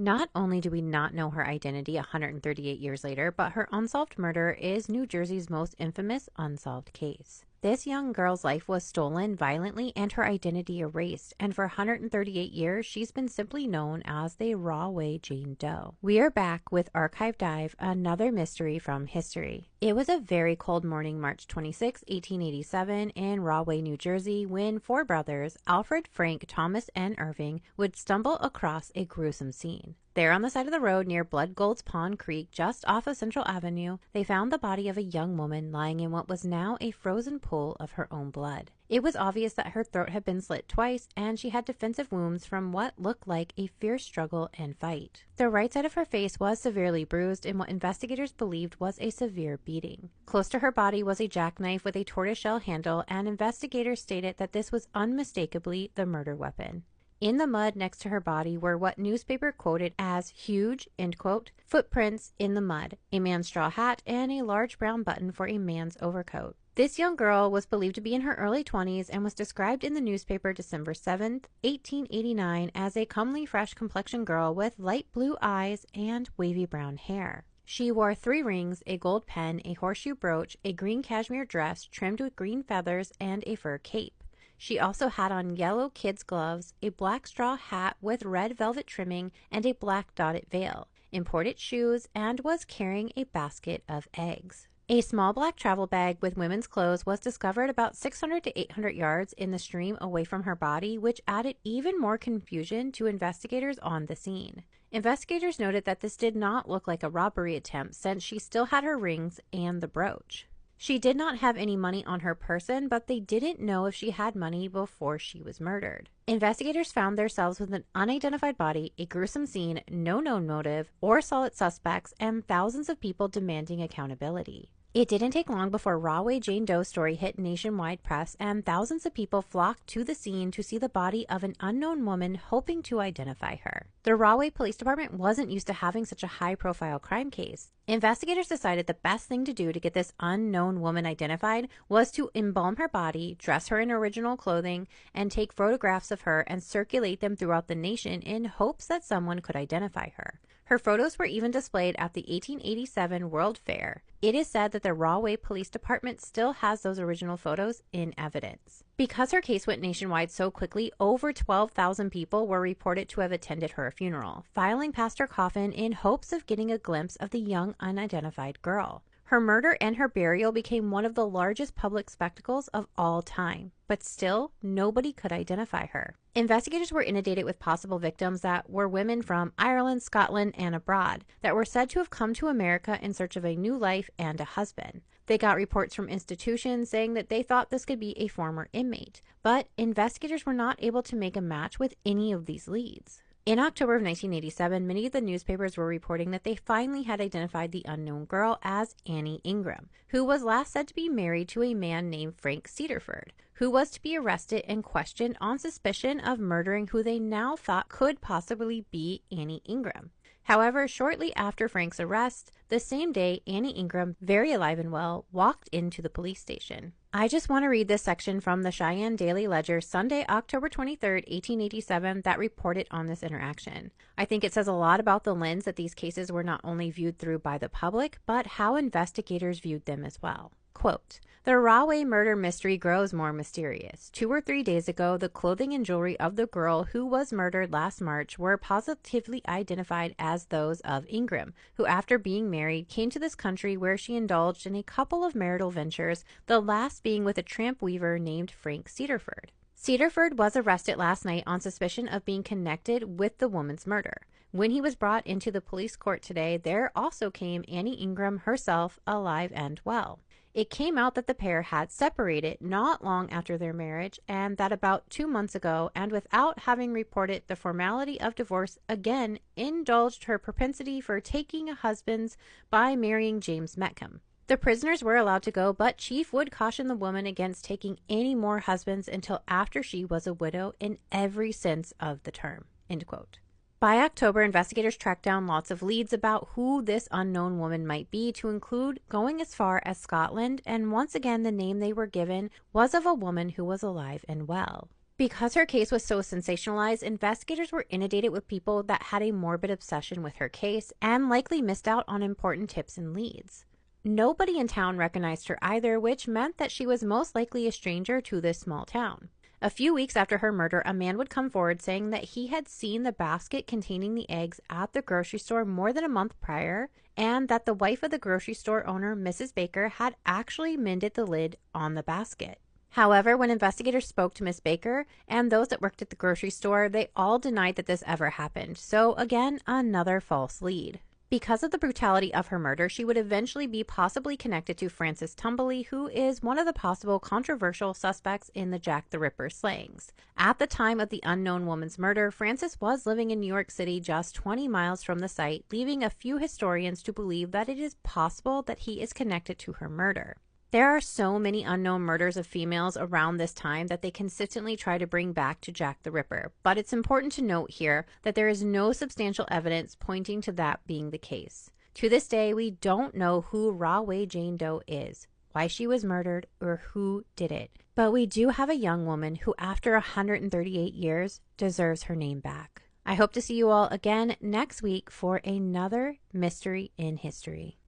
Not only do we not know her identity 138 years later, but her unsolved murder is New Jersey's most infamous unsolved case. This young girl's life was stolen violently and her identity erased, and for 138 years, she's been simply known as the Rahway Jane Doe. We are back with Archive Dive, another mystery from history. It was a very cold morning, March 26, 1887, in Rahway, New Jersey, when four brothers, Alfred, Frank, Thomas, and Irving, would stumble across a gruesome scene. There on the side of the road near Blood Gold's Pond Creek, just off of Central Avenue, they found the body of a young woman lying in what was now a frozen pool of her own blood. It was obvious that her throat had been slit twice, and she had defensive wounds from what looked like a fierce struggle and fight. The right side of her face was severely bruised in what investigators believed was a severe beating. Close to her body was a jackknife with a tortoiseshell handle, and investigators stated that this was unmistakably the murder weapon. In the mud next to her body were what newspaper quoted as huge, end quote, footprints in the mud, a man's straw hat, and a large brown button for a man's overcoat. This young girl was believed to be in her early 20s and was described in the newspaper December 7th, 1889 as a comely, fresh-complexioned girl with light blue eyes and wavy brown hair. She wore 3 rings, a gold pen, a horseshoe brooch, a green cashmere dress trimmed with green feathers, and a fur cape. She also had on yellow kids' gloves, a black straw hat with red velvet trimming, and a black dotted veil, imported shoes, and was carrying a basket of eggs. A small black travel bag with women's clothes was discovered about 600 to 800 yards in the stream away from her body, which added even more confusion to investigators on the scene. Investigators noted that this did not look like a robbery attempt since she still had her rings and the brooch. She did not have any money on her person, but they didn't know if she had money before she was murdered. Investigators found themselves with an unidentified body, a gruesome scene, no known motive, or solid suspects, and thousands of people demanding accountability. It didn't take long before Rahway Jane Doe's story hit nationwide press, and thousands of people flocked to the scene to see the body of an unknown woman, hoping to identify her. The Rahway Police Department wasn't used to having such a high-profile crime case. Investigators decided the best thing to do to get this unknown woman identified was to embalm her body, dress her in original clothing, and take photographs of her and circulate them throughout the nation in hopes that someone could identify her. Her photos were even displayed at the 1887 World Fair. It is said that the Rahway Police Department still has those original photos in evidence. Because her case went nationwide so quickly, over 12,000 people were reported to have attended her funeral, filing past her coffin in hopes of getting a glimpse of the young unidentified girl. Her murder and her burial became one of the largest public spectacles of all time, but still, nobody could identify her. Investigators were inundated with possible victims that were women from Ireland, Scotland, and abroad that were said to have come to America in search of a new life and a husband. They got reports from institutions saying that they thought this could be a former inmate, but investigators were not able to make a match with any of these leads. In October of 1987, many of the newspapers were reporting that they finally had identified the unknown girl as Annie Ingram, who was last said to be married to a man named Frank Cedarford, who was to be arrested and questioned on suspicion of murdering who they now thought could possibly be Annie Ingram. However, shortly after Frank's arrest, the same day, Annie Ingram, very alive and well, walked into the police station. I just want to read this section from the Cheyenne Daily Ledger, Sunday, October 23, 1887, that reported on this interaction. I think it says a lot about the lens that these cases were not only viewed through by the public, but how investigators viewed them as well. Quote, "The Rahway murder mystery grows more mysterious. 2 or 3 days ago, the clothing and jewelry of the girl who was murdered last March were positively identified as those of Ingram, who after being married came to this country where she indulged in a couple of marital ventures, the last being with a tramp weaver named Frank Cedarford. Cedarford was arrested last night on suspicion of being connected with the woman's murder. When he was brought into the police court today, there also came Annie Ingram herself, alive and well. It came out that the pair had separated not long after their marriage, and that about 2 months ago, and without having reported the formality of divorce, again indulged her propensity for taking a husband's by marrying James Metcalf. The prisoners were allowed to go, but Chief would caution the woman against taking any more husbands until after she was a widow in every sense of the term." End quote. By October, investigators tracked down lots of leads about who this unknown woman might be, to include going as far as Scotland, and once again the name they were given was of a woman who was alive and well. Because her case was so sensationalized, investigators were inundated with people that had a morbid obsession with her case and likely missed out on important tips and leads. Nobody in town recognized her either, which meant that she was most likely a stranger to this small town. A few weeks after her murder, a man would come forward saying that he had seen the basket containing the eggs at the grocery store more than a month prior, and that the wife of the grocery store owner, Mrs. Baker, had actually mended the lid on the basket. However, when investigators spoke to Miss Baker and those that worked at the grocery store, they all denied that this ever happened. So again, another false lead. Because of the brutality of her murder, she would eventually be possibly connected to Frances Tumbley, who is one of the possible controversial suspects in the Jack the Ripper slayings. At the time of the unknown woman's murder, Frances was living in New York City just 20 miles from the site, leaving a few historians to believe that it is possible that he is connected to her murder. There are so many unknown murders of females around this time that they consistently try to bring back to Jack the Ripper, but it's important to note here that there is no substantial evidence pointing to that being the case. To this day, we don't know who Rahway Jane Doe is, why she was murdered, or who did it. But we do have a young woman who, after 138 years, deserves her name back. I hope to see you all again next week for another Mystery in History.